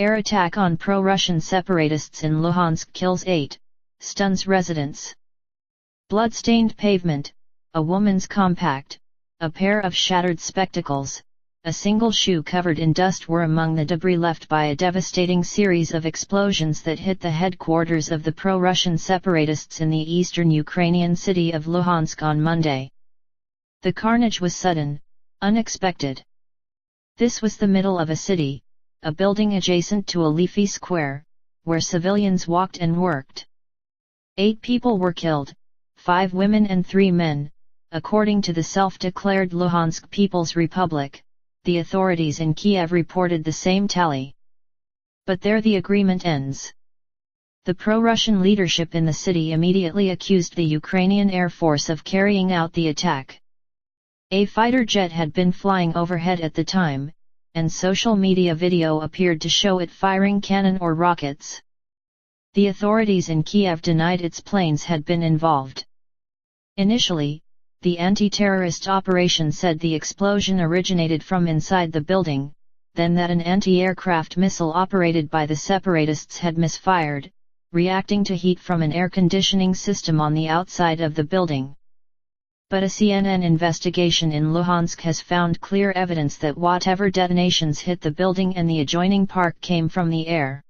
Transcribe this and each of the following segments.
Air attack on pro-Russian separatists in Luhansk kills 8, stuns residents. Blood-stained pavement, a woman's compact, a pair of shattered spectacles, a single shoe covered in dust were among the debris left by a devastating series of explosions that hit the headquarters of the pro-Russian separatists in the eastern Ukrainian city of Luhansk on Monday. The carnage was sudden, unexpected. This was the middle of a city, a building adjacent to a leafy square, where civilians walked and worked. 8 people were killed, 5 women and 3 men, according to the self-declared Luhansk People's Republic. The authorities in Kiev reported the same tally. But there the agreement ends. The pro-Russian leadership in the city immediately accused the Ukrainian Air Force of carrying out the attack. A fighter jet had been flying overhead at the time, and social media video appeared to show it firing cannon or rockets. The authorities in Kiev denied its planes had been involved. Initially, the anti-terrorist operation said the explosion originated from inside the building, then that an anti-aircraft missile operated by the separatists had misfired, reacting to heat from an air conditioning system on the outside of the building. But a CNN investigation in Luhansk has found clear evidence that whatever detonations hit the building and the adjoining park came from the air.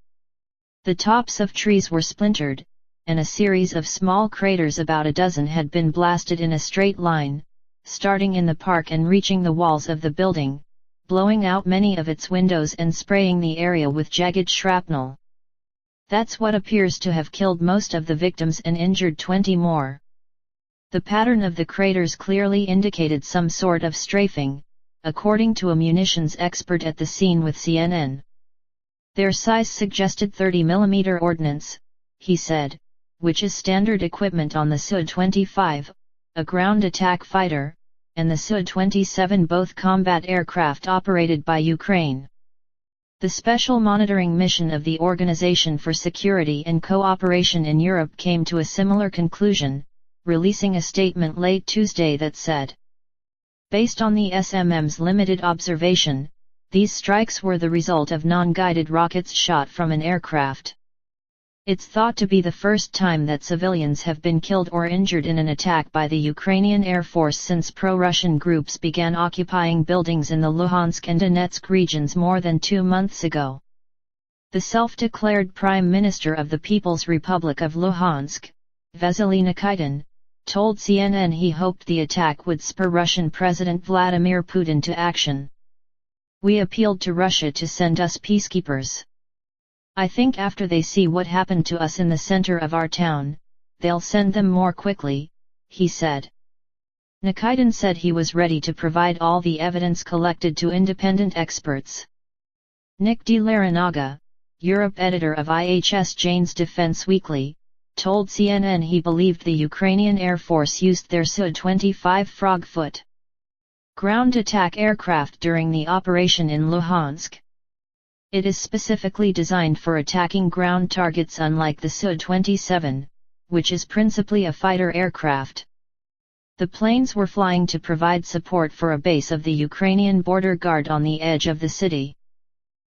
The tops of trees were splintered, and a series of small craters about a dozen had been blasted in a straight line, starting in the park and reaching the walls of the building, blowing out many of its windows and spraying the area with jagged shrapnel. That's what appears to have killed most of the victims and injured 20 more. The pattern of the craters clearly indicated some sort of strafing, according to a munitions expert at the scene with CNN. Their size suggested 30mm ordnance, he said, which is standard equipment on the Su-25, a ground attack fighter, and the Su-27, both combat aircraft operated by Ukraine. The Special Monitoring Mission of the Organization for Security and Cooperation in Europe came to a similar conclusion, releasing a statement late Tuesday that said, based on the SMM's limited observation, these strikes were the result of non-guided rockets shot from an aircraft. It's thought to be the first time that civilians have been killed or injured in an attack by the Ukrainian Air Force since pro-Russian groups began occupying buildings in the Luhansk and Donetsk regions more than 2 months ago. The self-declared Prime Minister of the People's Republic of Luhansk, Vasily Nikitin, told CNN he hoped the attack would spur Russian President Vladimir Putin to action. We appealed to Russia to send us peacekeepers. I think after they see what happened to us in the center of our town, they'll send them more quickly, he said. Nikitin said he was ready to provide all the evidence collected to independent experts. Nick de Larinaga, Europe editor of IHS Jane's Defense Weekly, told CNN he believed the Ukrainian Air Force used their Su-25 Frogfoot ground attack aircraft during the operation in Luhansk. It is specifically designed for attacking ground targets unlike the Su-27, which is principally a fighter aircraft. The planes were flying to provide support for a base of the Ukrainian border guard on the edge of the city.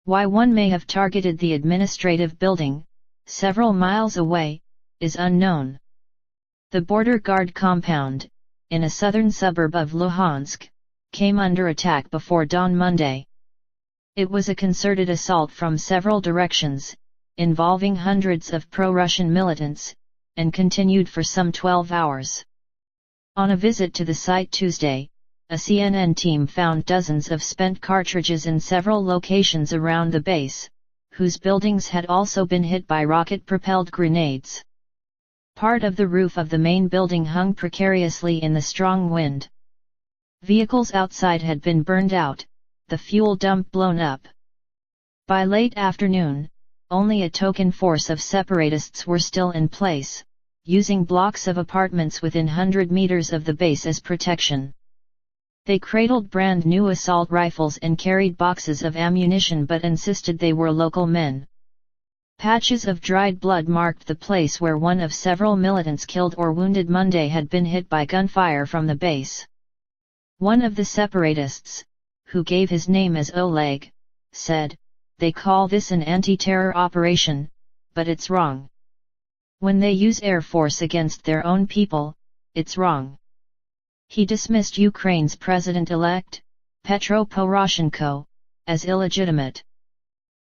Why one may have targeted the administrative building, several miles away, is unknown. The border guard compound, in a southern suburb of Luhansk, came under attack before dawn Monday. It was a concerted assault from several directions, involving hundreds of pro-Russian militants, and continued for some 12 hours. On a visit to the site Tuesday, a CNN team found dozens of spent cartridges in several locations around the base, whose buildings had also been hit by rocket-propelled grenades. Part of the roof of the main building hung precariously in the strong wind. Vehicles outside had been burned out, the fuel dump blown up. By late afternoon, only a token force of separatists were still in place, using blocks of apartments within 100 meters of the base as protection. They cradled brand new assault rifles and carried boxes of ammunition but insisted they were local men. Patches of dried blood marked the place where one of several militants killed or wounded Monday had been hit by gunfire from the base. One of the separatists, who gave his name as Oleg, said, They call this an anti-terror operation, but it's wrong. When they use air force against their own people, it's wrong. He dismissed Ukraine's president-elect, Petro Poroshenko, as illegitimate.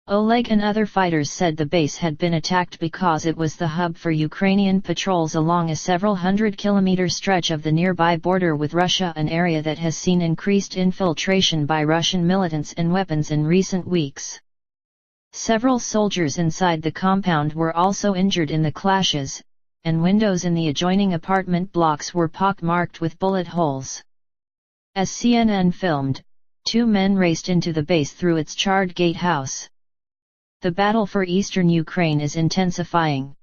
Oleg and other fighters said the base had been attacked because it was the hub for Ukrainian patrols along a several hundred-kilometer stretch of the nearby border with Russia, an area that has seen increased infiltration by Russian militants and weapons in recent weeks. Several soldiers inside the compound were also injured in the clashes, and windows in the adjoining apartment blocks were pockmarked with bullet holes. As CNN filmed, 2 men raced into the base through its charred gatehouse. The battle for eastern Ukraine is intensifying.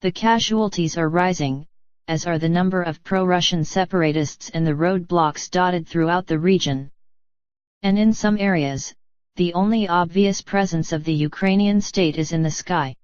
The casualties are rising, as are the number of pro-Russian separatists and the roadblocks dotted throughout the region. And in some areas, the only obvious presence of the Ukrainian state is in the sky.